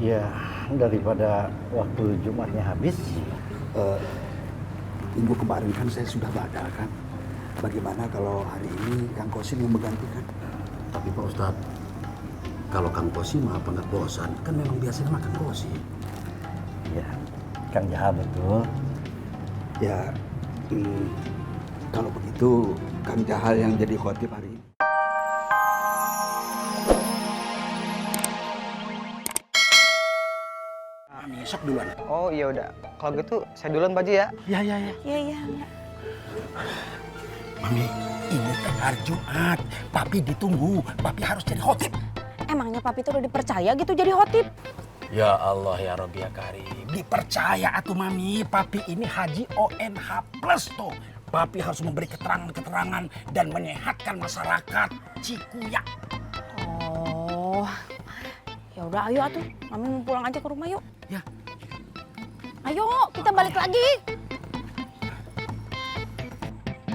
Ya, daripada waktu Jumatnya habis. Eh, Minggu kemarin kan saya sudah batalkan. Bagaimana kalau hari ini Kang Kosim yang menggantikan? Tapi Pak Ustadz, kalau Kang Kosim apa nggak bosan? Kan memang biasanya makan Kosim. Ya, Kang Jaha betul. Ya, kalau begitu Kang Jahal yang jadi khotib hari ini. Mami, sok duluan. Oh iya udah. Kalau gitu saya duluan Pak Haji ya. Ya. Iya, iya. Mami, ini kan hari Jumat. Papi ditunggu. Papi harus jadi khotib. Emangnya papi tuh udah dipercaya gitu jadi khotib? Ya Allah ya Rabbi ya Karim. Dipercaya atuh Mami. Papi ini Haji ONH Plus tuh. Papi harus memberi keterangan-keterangan dan menyehatkan masyarakat Cikuya. Oh. Ya udah ayo atuh. Mami mau pulang aja ke rumah yuk. Ya. Ayo, kita balik lagi.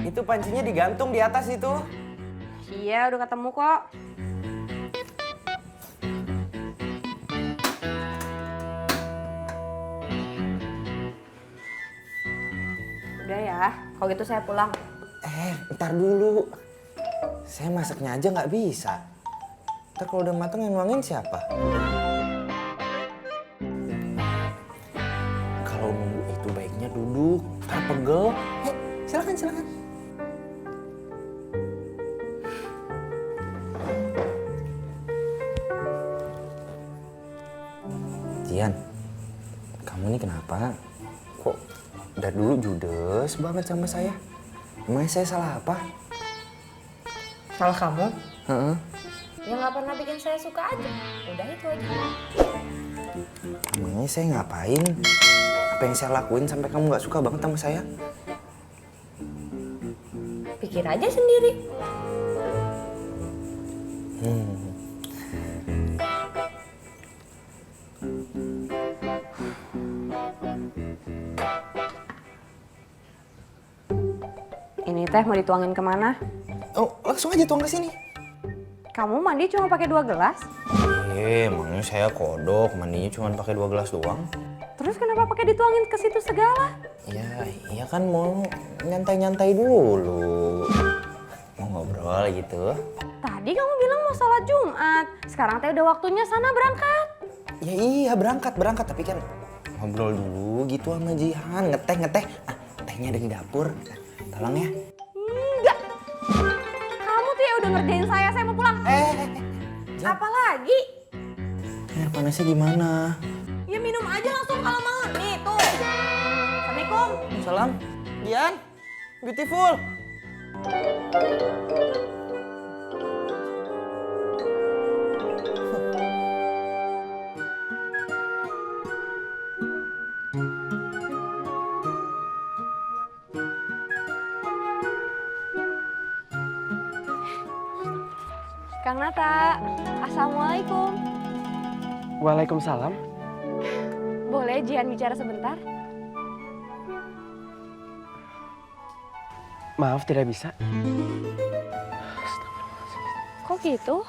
Itu pancinya digantung di atas itu. Iya, udah ketemu kok. Udah ya, kalau gitu saya pulang. Ntar dulu. Saya masaknya aja nggak bisa. Ntar kalau udah matang yang nuangin siapa? Kalau nunggu itu baiknya duduk. Ntar pegel. Silakan. Jian, kamu ini kenapa? Kok dari dulu judes banget sama saya? Emangnya saya salah apa? Salah kamu? Heeh. Ya nggak pernah bikin saya suka aja. Udah itu aja. Emangnya saya ngapain? Apa yang saya lakuin sampai kamu nggak suka banget sama saya? Pikir aja sendiri. Ini teh mau dituangin kemana? Oh, langsung aja tuang ke sini. Kamu mandi cuma pakai 2 gelas? Emangnya saya kodok, mandinya cuma pakai 2 gelas doang. Terus kenapa pakai dituangin ke situ segala? Iya kan mau nyantai-nyantai dulu. Mau ngobrol gitu. Tadi kamu bilang mau sholat Jumat. Sekarang teh udah waktunya sana berangkat. Ya iya berangkat tapi kan ngobrol dulu gitu sama Jihan, ngeteh. Ah, tehnya ada di dapur. Tolong ya. Enggak. Kamu tuh ya udah ngerjain saya mau pulang. Jan. Apa lagi? Air panasnya gimana? Ya minum aja langsung kalau mau. Nih tuh. Assalamualaikum. Salam. Jihan, beautiful. Kang Nata, assalamualaikum. Waalaikumsalam. Boleh Jihan bicara sebentar? Maaf tidak bisa. Kok gitu?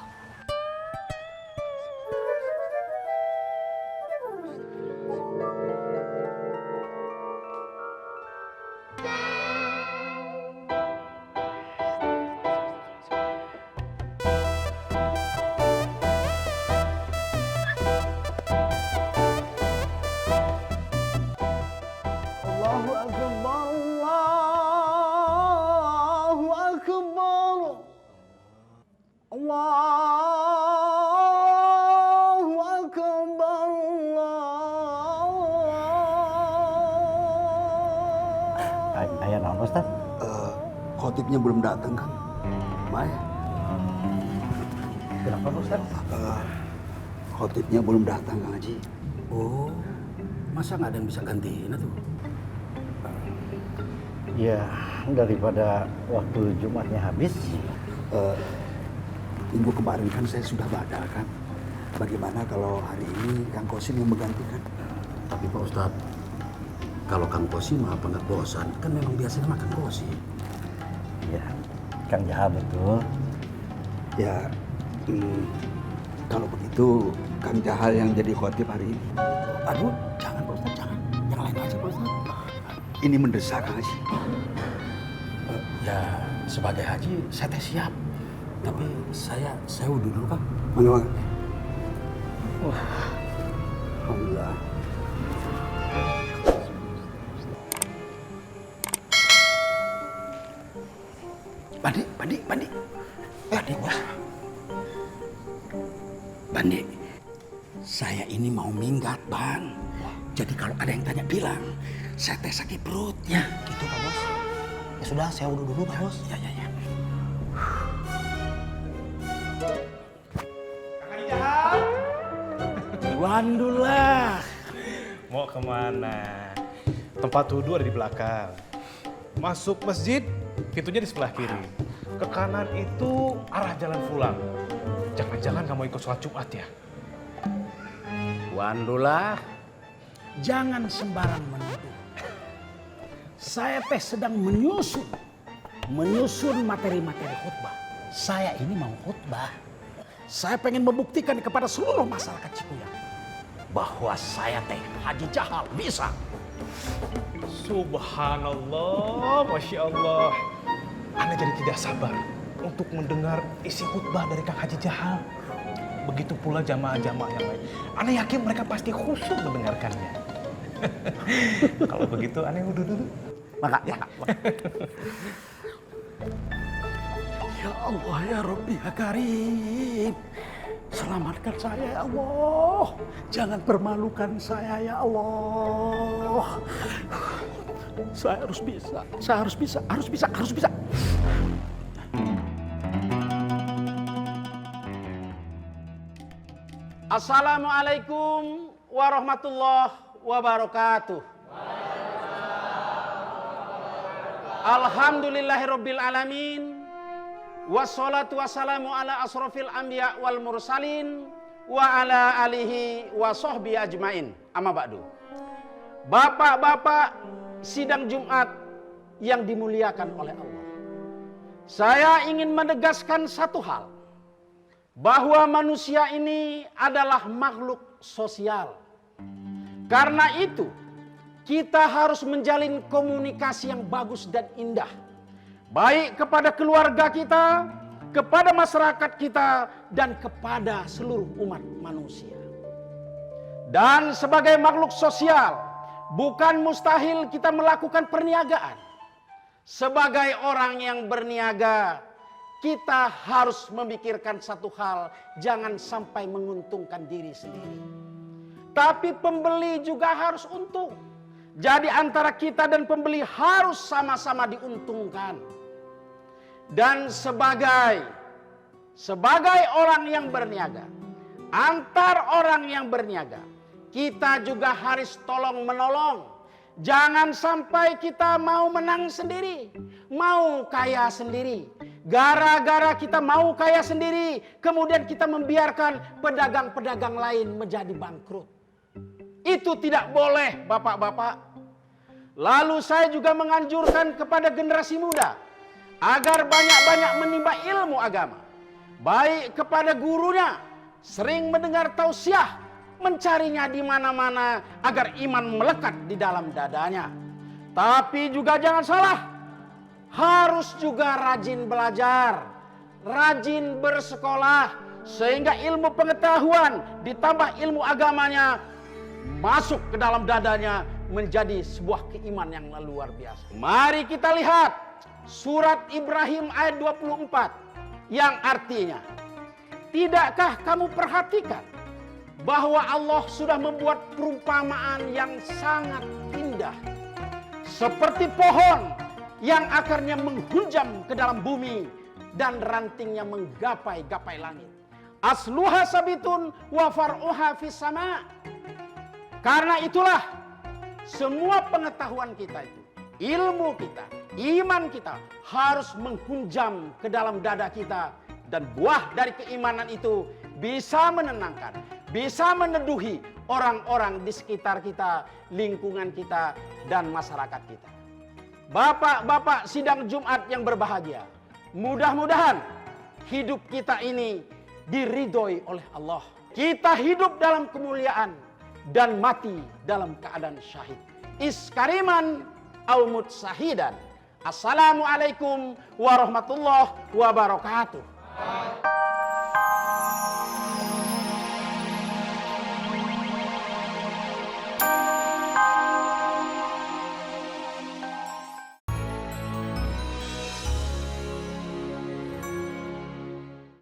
Allahu Akbar, Allahu Akbar. Allahu Akbar, Ayah naon Ustaz? Khotibnya belum datang kan? Mai, Kenapa Ustaz? khotibnya belum datang Kang Haji. Oh, masa nggak ada yang bisa gantiin tuh? Ya, daripada waktu Jumatnya habis. Minggu kemarin kan saya sudah batalkan. Bagaimana kalau hari ini Kang Kosim yang menggantikan? Tapi Pak Ustadz, kalau Kang Kosim apa nggak bosan? Kan memang biasanya makan Kosim. Ya, Kang Jaha betul. Ya, Kalau begitu, Kang Jahal yang jadi khotib hari ini. Aduh, jangan Pak Ustadz, jangan. Yang lain aja Pak Ustadz. Ini mendesak, Kang Haji. Ya, sebagai haji saya teh siap. Tapi saya wudhu dulu Kang. Mana? Allah. Bandi. Bandi, bos. Bandi, saya ini mau minggat, Bang. Jadi kalau ada yang tanya bilang, saya teh sakit perut. Ya, gitu Pak Bos. Ya sudah, saya wudhu dulu Pak Bos. Ya. Wandulah. Mau kemana? Tempat wudhu ada di belakang. Masuk masjid, pintunya di sebelah kiri. Ke kanan itu arah jalan pulang. Jangan-jangan kamu ikut sholat Jumat ya? Wandulah. Jangan sembarang menuduh. Saya teh sedang menyusun materi-materi khutbah. Saya ini mau khutbah. Saya pengen membuktikan kepada seluruh masyarakat Cikuyang bahwa saya teh Haji Jahal bisa. Subhanallah, Masya Allah. Ana jadi tidak sabar untuk mendengar isi khutbah dari Kang Haji Jahal. Begitu pula jamaah-jamaah yang lain. Ana yakin mereka pasti khusyuk mendengarkannya. Kalau begitu, Ana wudhu dulu. Maka. Ya Allah, ya Rabbi, ya Karim. Selamatkan saya ya Allah. Jangan permalukan saya ya Allah. Saya harus bisa. Assalamualaikum warahmatullahi wabarakatuh. Alhamdulillahirabbil alamin. Wassalatu wassalamu ala asrofil anbiya wal mursalin wa ala alihi wa sahbihi ajmain. Amma ba'du. Bapak-bapak sidang Jumat yang dimuliakan oleh Allah. Saya ingin menegaskan satu hal. Bahwa manusia ini adalah makhluk sosial. Karena itu, kita harus menjalin komunikasi yang bagus dan indah. Baik kepada keluarga kita, kepada masyarakat kita, dan kepada seluruh umat manusia. Dan sebagai makhluk sosial, bukan mustahil kita melakukan perniagaan. Sebagai orang yang berniaga, kita harus memikirkan satu hal, jangan sampai menguntungkan diri sendiri. Tapi pembeli juga harus untung. Jadi antara kita dan pembeli harus sama-sama diuntungkan. Dan sebagai orang yang berniaga, antar orang yang berniaga, kita juga harus tolong menolong. Jangan sampai kita mau menang sendiri, mau kaya sendiri. Gara-gara kita mau kaya sendiri, kemudian kita membiarkan pedagang-pedagang lain menjadi bangkrut. Itu tidak boleh, bapak-bapak. Lalu saya juga menganjurkan kepada generasi muda agar banyak-banyak menimba ilmu agama. Baik kepada gurunya, sering mendengar tausiah, mencarinya di mana-mana agar iman melekat di dalam dadanya. Tapi juga jangan salah, harus juga rajin belajar, rajin bersekolah, sehingga ilmu pengetahuan ditambah ilmu agamanya masuk ke dalam dadanya menjadi sebuah keimanan yang luar biasa. Mari kita lihat surat Ibrahim ayat 24 yang artinya, tidakkah kamu perhatikan bahwa Allah sudah membuat perumpamaan yang sangat indah, seperti pohon yang akarnya menghunjam ke dalam bumi dan rantingnya menggapai-gapai langit. Asluha sabitun wa far'uha fis sama. Karena itulah semua pengetahuan kita itu, ilmu kita, iman kita harus menghunjam ke dalam dada kita. Dan buah dari keimanan itu bisa menenangkan, bisa meneduhi orang-orang di sekitar kita, lingkungan kita, dan masyarakat kita. Bapak-bapak sidang Jumat yang berbahagia, mudah-mudahan hidup kita ini diridhoi oleh Allah. Kita hidup dalam kemuliaan dan mati dalam keadaan syahid. Iskariman au mutsahidan. Assalamualaikum warahmatullahi wabarakatuh.